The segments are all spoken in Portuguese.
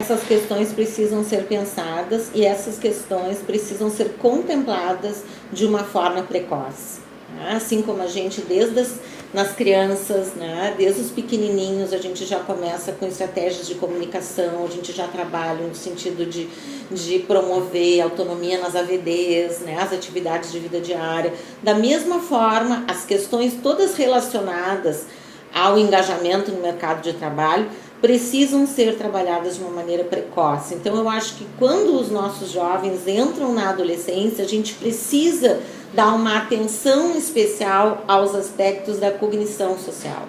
Essas questões precisam ser pensadas e essas questões precisam ser contempladas de uma forma precoce. Assim como a gente, nas crianças, né, desde os pequenininhos, a gente já começa com estratégias de comunicação, a gente já trabalha no sentido de promover autonomia nas AVDs, né, as atividades de vida diária. Da mesma forma, as questões todas relacionadas ao engajamento no mercado de trabalho precisam ser trabalhadas de uma maneira precoce. Então, eu acho que quando os nossos jovens entram na adolescência, a gente precisa dar uma atenção especial aos aspectos da cognição social,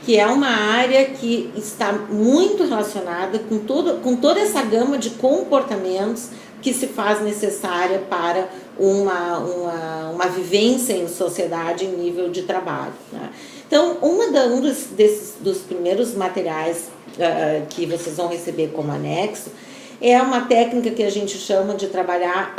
que é uma área que está muito relacionada com toda essa gama de comportamentos que se faz necessária para uma vivência em sociedade em nível de trabalho, né? Então, dos primeiros materiais que vocês vão receber como anexo é uma técnica que a gente chama de trabalhar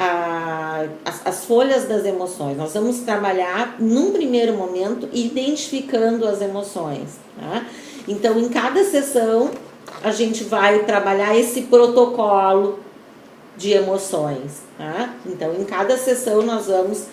as folhas das emoções. Nós vamos trabalhar, num primeiro momento, identificando as emoções, tá? Então, em cada sessão, a gente vai trabalhar esse protocolo de emoções, tá? Então, em cada sessão, nós vamos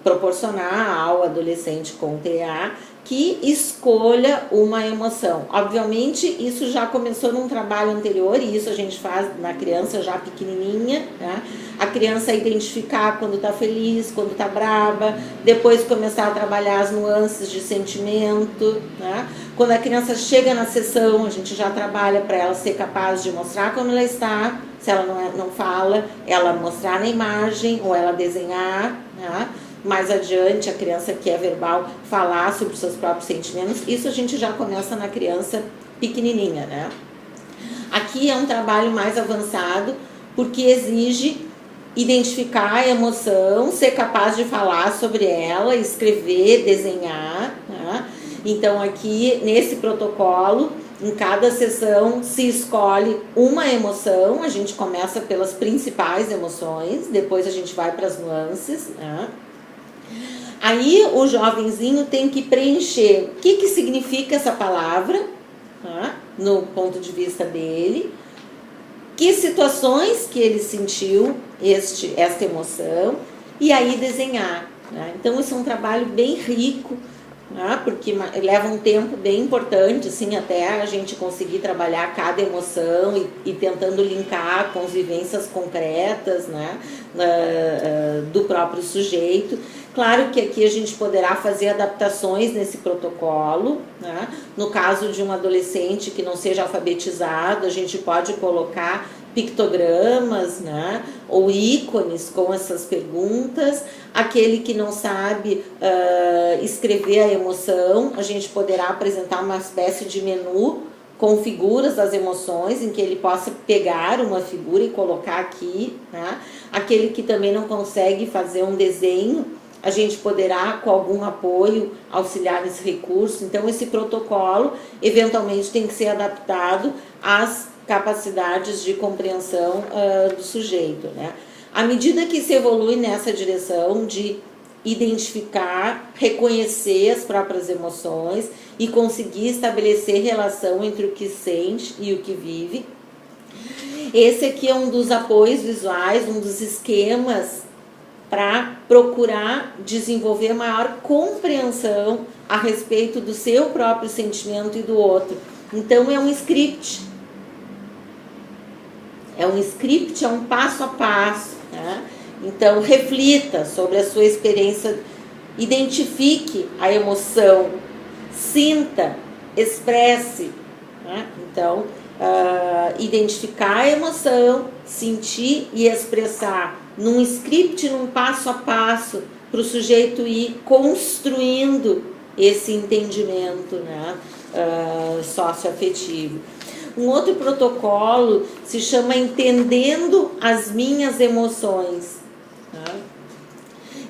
proporcionar ao adolescente com TEA que escolha uma emoção. Obviamente, isso já começou num trabalho anterior, e isso a gente faz na criança já pequenininha, né? A criança identificar quando está feliz, quando está brava, depois começar a trabalhar as nuances de sentimento, né? Quando a criança chega na sessão, a gente já trabalha para ela ser capaz de mostrar como ela está, se ela não fala, ela mostrar na imagem ou ela desenhar, né? Mais adiante, a criança que é verbal falar sobre os seus próprios sentimentos. Isso a gente já começa na criança pequenininha, né? Aqui é um trabalho mais avançado, porque exige identificar a emoção, ser capaz de falar sobre ela, escrever, desenhar, né? Então, aqui, nesse protocolo, em cada sessão se escolhe uma emoção. A gente começa pelas principais emoções, depois a gente vai para as nuances, né? Aí o jovenzinho tem que preencher o que significa essa palavra, tá? No ponto de vista dele, que situações que ele sentiu esta emoção, e aí desenhar, né? Então isso é um trabalho bem rico, né? Porque leva um tempo bem importante, assim, até a gente conseguir trabalhar cada emoção e tentando linkar com vivências concretas, né? Do próprio sujeito. Claro que aqui a gente poderá fazer adaptações nesse protocolo, né? No caso de um adolescente que não seja alfabetizado, a gente pode colocar pictogramas, né? Ou ícones com essas perguntas. Aquele que não sabe escrever a emoção, a gente poderá apresentar uma espécie de menu com figuras das emoções, em que ele possa pegar uma figura e colocar aqui, né? Aquele que também não consegue fazer um desenho, a gente poderá, com algum apoio, auxiliar nesse recurso. Então, esse protocolo, eventualmente, tem que ser adaptado às capacidades de compreensão do sujeito, né? À medida que se evolui nessa direção de identificar, reconhecer as próprias emoções e conseguir estabelecer relação entre o que sente e o que vive, esse aqui é um dos apoios visuais, um dos esquemas para procurar desenvolver maior compreensão a respeito do seu próprio sentimento e do outro. Então, é um script. É um passo a passo, né? Então, reflita sobre a sua experiência, identifique a emoção, sinta, expresse, né? Então, identificar a emoção, sentir e expressar num script, num passo a passo, para o sujeito ir construindo esse entendimento, né? Socioafetivo. Um outro protocolo se chama Entendendo as Minhas Emoções, tá?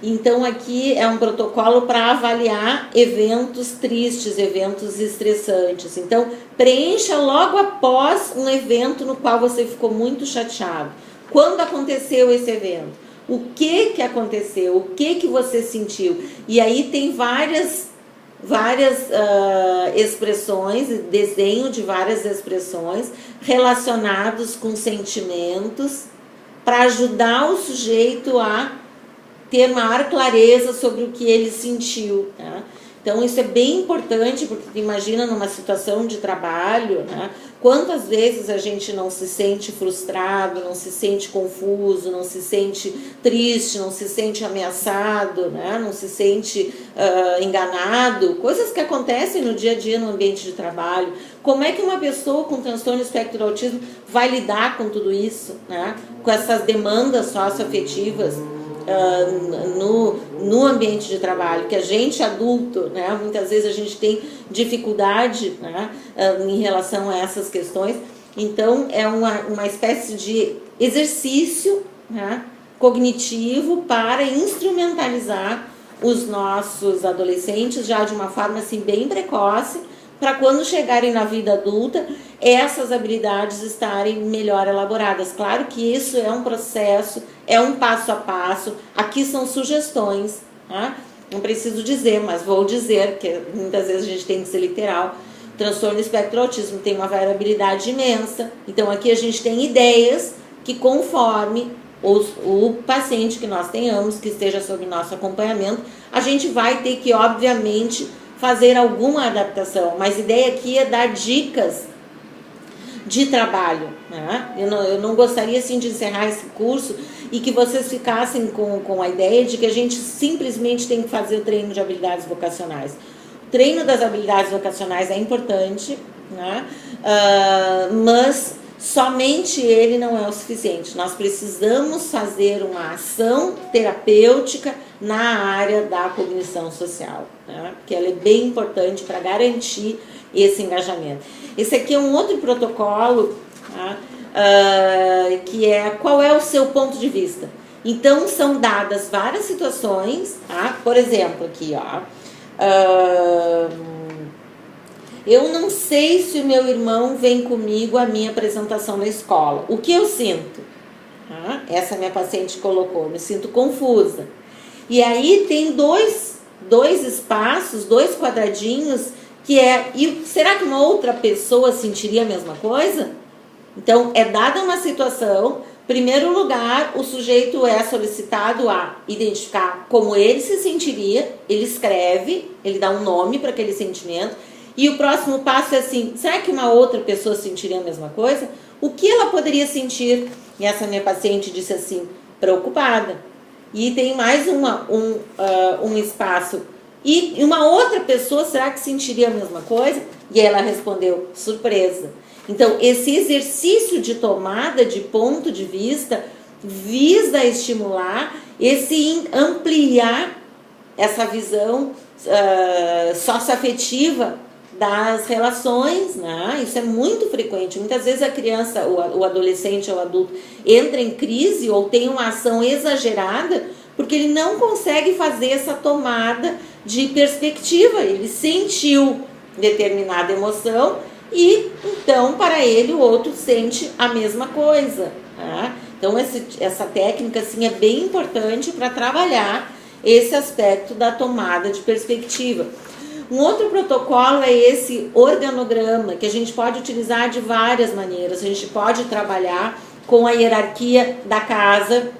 Então, aqui é um protocolo para avaliar eventos tristes, eventos estressantes. Então, preencha logo após um evento no qual você ficou muito chateado. Quando aconteceu esse evento? O que aconteceu? O que você sentiu? E aí tem várias várias expressões, desenho de várias expressões relacionados com sentimentos, para ajudar o sujeito a ter maior clareza sobre o que ele sentiu, né? Então isso é bem importante, porque tu imagina numa situação de trabalho, né? Quantas vezes a gente não se sente frustrado, não se sente confuso, não se sente triste, não se sente ameaçado, né? Não se sente enganado, coisas que acontecem no dia a dia no ambiente de trabalho. Como é que uma pessoa com transtorno espectro do autismo vai lidar com tudo isso, né? Com essas demandas socioafetivas no ambiente de trabalho, que a gente adulto, né, muitas vezes a gente tem dificuldade, né, em relação a essas questões. Então é uma espécie de exercício, né, cognitivo para instrumentalizar os nossos adolescentes já de uma forma assim bem precoce, para quando chegarem na vida adulta, essas habilidades estarem melhor elaboradas. Claro que isso é um processo, é um passo a passo. Aqui são sugestões, tá? Não preciso dizer, mas vou dizer, que muitas vezes a gente tem que ser literal. O transtorno espectro do autismo tem uma variabilidade imensa. Então aqui a gente tem ideias que, conforme o paciente que nós tenhamos, que esteja sob nosso acompanhamento, a gente vai ter que, obviamente, fazer alguma adaptação, mas a ideia aqui é dar dicas de trabalho, né? Eu não gostaria assim de encerrar esse curso e que vocês ficassem com a ideia de que a gente simplesmente tem que fazer o treino de habilidades vocacionais. O treino das habilidades vocacionais é importante, né? Mas somente ele não é o suficiente. Nós precisamos fazer uma ação terapêutica na área da cognição social, né? Porque ela é bem importante para garantir esse engajamento. Esse aqui é um outro protocolo, tá? Que é qual é o seu ponto de vista. Então são dadas várias situações, tá? Por exemplo, aqui, ó, eu não sei se o meu irmão vem comigo à minha apresentação na escola. O que eu sinto? Tá? Essa minha paciente colocou, eu me sinto confusa. E aí tem dois espaços, dois quadradinhos, que é, e será que uma outra pessoa sentiria a mesma coisa? Então, é dada uma situação, em primeiro lugar, o sujeito é solicitado a identificar como ele se sentiria, ele escreve, ele dá um nome para aquele sentimento, e o próximo passo é assim, será que uma outra pessoa sentiria a mesma coisa? O que ela poderia sentir? E essa minha paciente disse assim, preocupada. E tem mais um espaço. E uma outra pessoa, será que sentiria a mesma coisa? E ela respondeu, surpresa. Então, esse exercício de tomada de ponto de vista visa estimular, ampliar essa visão socioafetiva das relações, né? Isso é muito frequente. Muitas vezes a criança, o adolescente ou o adulto entra em crise ou tem uma ação exagerada porque ele não consegue fazer essa tomada de perspectiva. Ele sentiu determinada emoção e então para ele o outro sente a mesma coisa, né? Então essa técnica assim, é bem importante para trabalhar esse aspecto da tomada de perspectiva. Um outro protocolo é esse organograma, que a gente pode utilizar de várias maneiras. A gente pode trabalhar com a hierarquia da casa,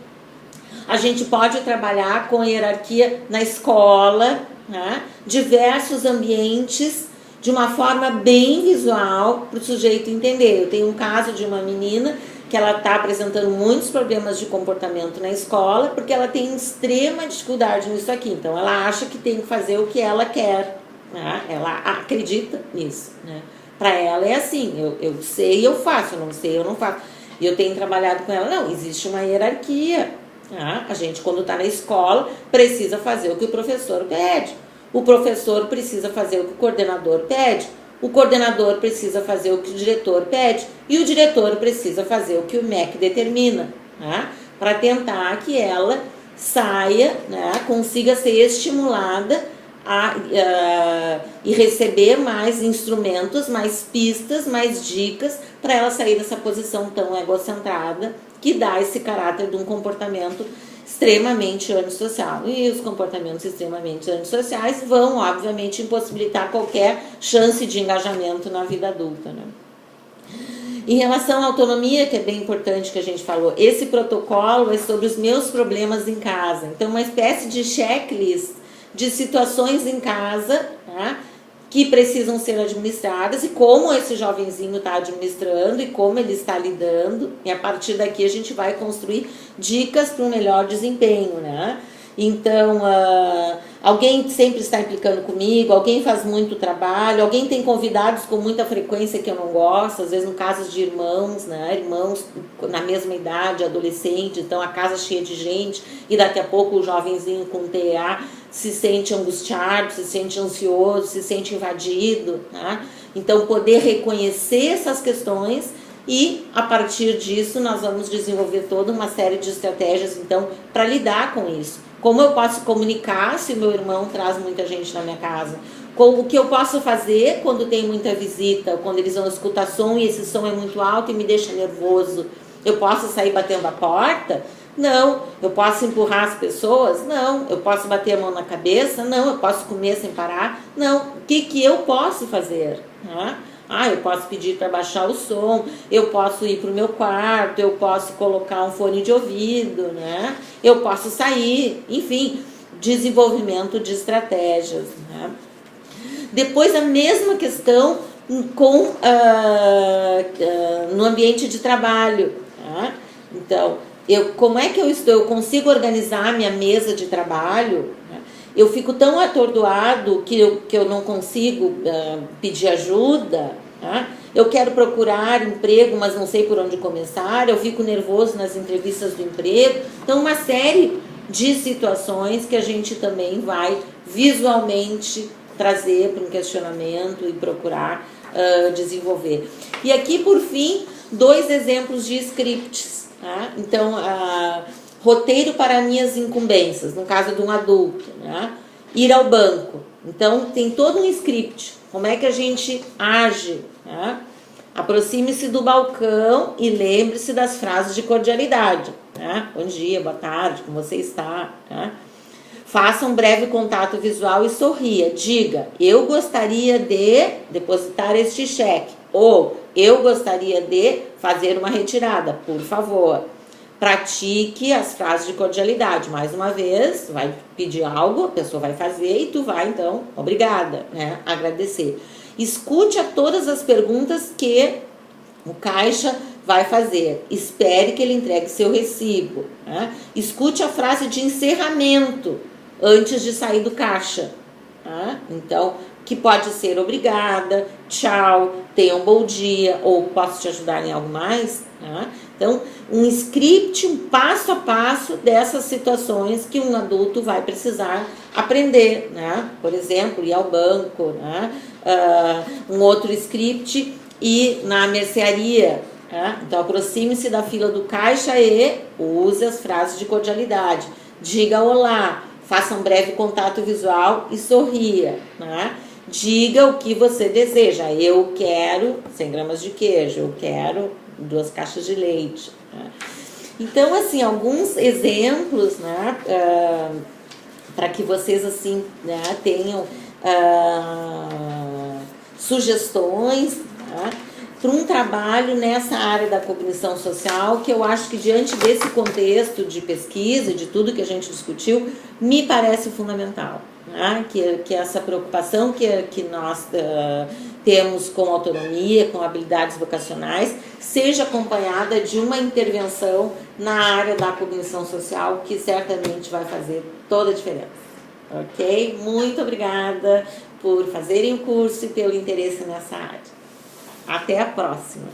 a gente pode trabalhar com a hierarquia na escola, né? Diversos ambientes, de uma forma bem visual, para o sujeito entender. Eu tenho um caso de uma menina que ela está apresentando muitos problemas de comportamento na escola, porque ela tem extrema dificuldade nisso aqui. Então, ela acha que tem que fazer o que ela quer. Né? Ela acredita nisso, né? Para ela é assim, eu sei, eu faço, eu não sei, eu não faço. E eu tenho trabalhado com ela, não, existe uma hierarquia, né? A gente quando está na escola precisa fazer o que o professor pede, o professor precisa fazer o que o coordenador pede, o coordenador precisa fazer o que o diretor pede e o diretor precisa fazer o que o MEC determina, né? Para tentar que ela saia, né? Consiga ser estimulada e receber mais instrumentos, mais pistas, mais dicas para ela sair dessa posição tão egocentrada que dá esse caráter de um comportamento extremamente antissocial. E os comportamentos extremamente antissociais vão, obviamente, impossibilitar qualquer chance de engajamento na vida adulta, né? Em relação à autonomia, que é bem importante que a gente falou, esse protocolo é sobre os meus problemas em casa. Então, uma espécie de checklist de situações em casa, tá, que precisam ser administradas e como esse jovenzinho está administrando e como ele está lidando. E a partir daqui a gente vai construir dicas para um melhor desempenho, né? Então, alguém sempre está implicando comigo, alguém faz muito trabalho, alguém tem convidados com muita frequência que eu não gosto, às vezes no caso de irmãos, né? Irmãos na mesma idade, adolescente, então a casa cheia de gente e daqui a pouco o jovenzinho com TEA se sente angustiado, se sente ansioso, se sente invadido, né? Então, poder reconhecer essas questões e, a partir disso, nós vamos desenvolver toda uma série de estratégias, então, para lidar com isso. Como eu posso comunicar se o meu irmão traz muita gente na minha casa? O que eu posso fazer quando tem muita visita, quando eles vão escutar som e esse som é muito alto e me deixa nervoso? Eu posso sair batendo a porta? Não. Eu posso empurrar as pessoas? Não. Eu posso bater a mão na cabeça? Não. Eu posso comer sem parar? Não. O que eu posso fazer? Eu posso pedir para baixar o som, eu posso ir para o meu quarto, eu posso colocar um fone de ouvido, né? Eu posso sair, enfim, desenvolvimento de estratégias, né? Depois a mesma questão com no ambiente de trabalho, tá? Então, como é que eu consigo organizar minha mesa de trabalho? Eu fico tão atordoado que eu não consigo pedir ajuda, tá? Eu quero procurar emprego, mas não sei por onde começar, eu fico nervoso nas entrevistas do emprego. Então, uma série de situações que a gente também vai visualmente trazer para um questionamento e procurar desenvolver. E aqui, por fim, 2 exemplos de scripts, tá? Então, roteiro para minhas incumbências, no caso de um adulto, né? Ir ao banco. Então, tem todo um script. Como é que a gente age, né? Aproxime-se do balcão e lembre-se das frases de cordialidade, né? Bom dia, boa tarde, como você está, né? Faça um breve contato visual e sorria. Diga, eu gostaria de depositar este cheque. Ou, eu gostaria de fazer uma retirada, por favor. Pratique as frases de cordialidade. Mais uma vez, vai pedir algo, a pessoa vai fazer e tu vai, então, obrigada, né? Agradecer. Escute a todas as perguntas que o caixa vai fazer. Espere que ele entregue seu recibo, né? Escute a frase de encerramento antes de sair do caixa, né? Então, que pode ser obrigada, tchau, tenha um bom dia, ou posso te ajudar em algo mais, né? Então, um script, um passo a passo dessas situações que um adulto vai precisar aprender, né? Por exemplo, ir ao banco, né? Um outro script, ir na mercearia, né? Então, aproxime-se da fila do caixa e use as frases de cordialidade. Diga olá, faça um breve contato visual e sorria, né? Diga o que você deseja. Eu quero 100 gramas de queijo, eu quero 2 caixas de leite, né? Então, assim, alguns exemplos, né, para que vocês, assim, né, tenham sugestões, né, para um trabalho nessa área da cognição social, que eu acho que diante desse contexto de pesquisa, de tudo que a gente discutiu, me parece fundamental, né? Que essa preocupação que nós temos com autonomia, com habilidades vocacionais, seja acompanhada de uma intervenção na área da cognição social, que certamente vai fazer toda a diferença. Ok? Muito obrigada por fazerem o curso e pelo interesse nessa área. Até a próxima!